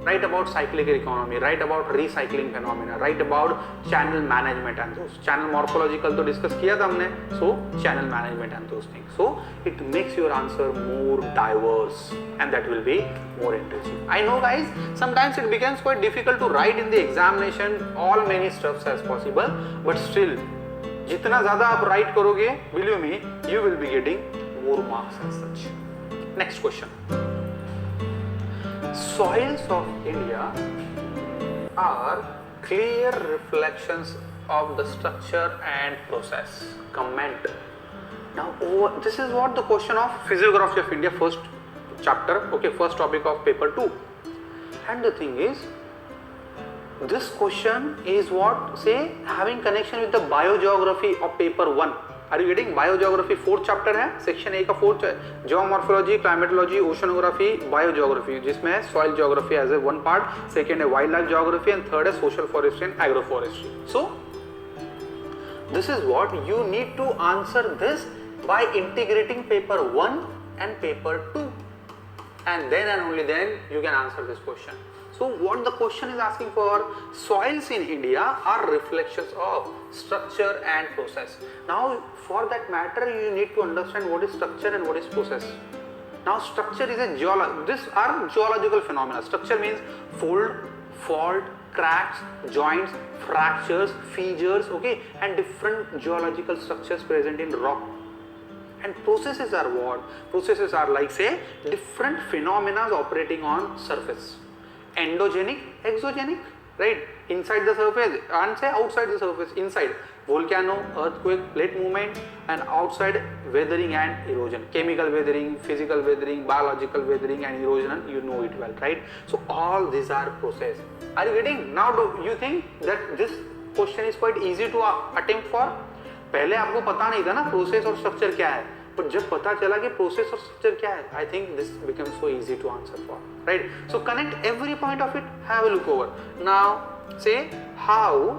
write about cyclical economy, write about recycling phenomena, write about channel management and those. Channel morphological तो discuss किया था हमने, so channel management and those things. So it makes your answer more diverse and that will be more interesting. I know guys, sometimes it becomes quite difficult to write in the examination all many stuffs as possible, but still जितना ज़्यादा आप write करोगे, believe me, you will be getting more marks as such. Next question. Soils of India are clear reflections of the structure and process. Comment. Now, this is what the question of Physiography of India first chapter, okay, first topic of paper 2. And the thing is, this question is what, say, having connection with the biogeography of paper 1. Are you getting? Biogeography 4th chapter है, section A का 4th है, geomorphology, climatology, oceanography, biogeography, जिसमें है soil geography as a one part, second है wildlife geography and third है social forestry and agroforestry. So this is what you need to answer this by integrating paper 1 and paper 2, and then and only then you can answer this question. So what the question is asking for, soils in India are reflections of structure and process. Now for that matter you need to understand what is structure and what is process. Now structure is a these are geological phenomena. Structure means fold, fault, cracks, joints, fractures, fissures, okay, and different geological structures present in rock. And processes are what? Processes are like, say, different phenomena operating on surface. Endogenic, exogenic, right? Inside the surface and say outside the surface. Inside volcano, earthquake, plate movement, and outside weathering and erosion. Chemical weathering, physical weathering, biological weathering and erosion, you know it well, right? So all these are process. Are you getting? Now do you think that this question is quite easy to attempt for? पहले आपको पता नहीं था ना process और structure क्या है, पर जब पता चला कि प्रोसेस और स्ट्रक्चर क्या है, I think this becomes so easy to answer for, right? So connect every point of it, have a look over. Now say how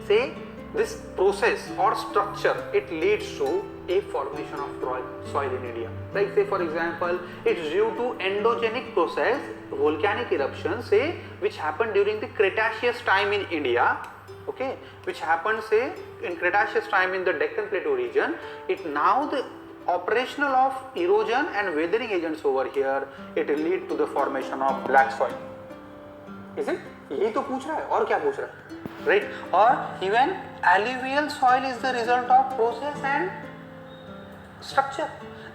say this process or structure, it leads to a formation of soil in India. Like say for example, it's due to endogenic process, volcanic eruption, say which happened during the Cretaceous time in India, okay, which happened say in Cretaceous time in the Deccan Plateau region. It now the operational of erosion and weathering agents over here, it will lead to the formation of black soil. Is it? यही तो पूछ रहा है, और क्या पूछ रहा है, right? Or even alluvial soil is the result of process and structure,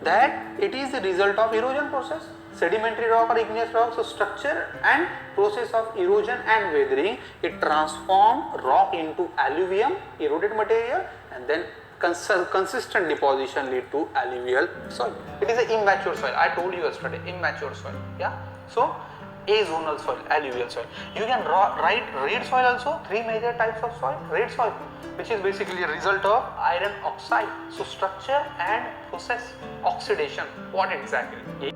that it is the result of erosion process. Sedimentary rock or igneous rock, so structure and process of erosion and weathering, it transform rock into alluvium, eroded material, and then consistent deposition lead to alluvial soil. It is an immature soil. I told you yesterday, immature soil. Yeah. So azonal soil, alluvial soil. You can write red soil also. 3 major types of soil. Red soil, which is basically a result of iron oxide. So structure and process, oxidation. What exactly?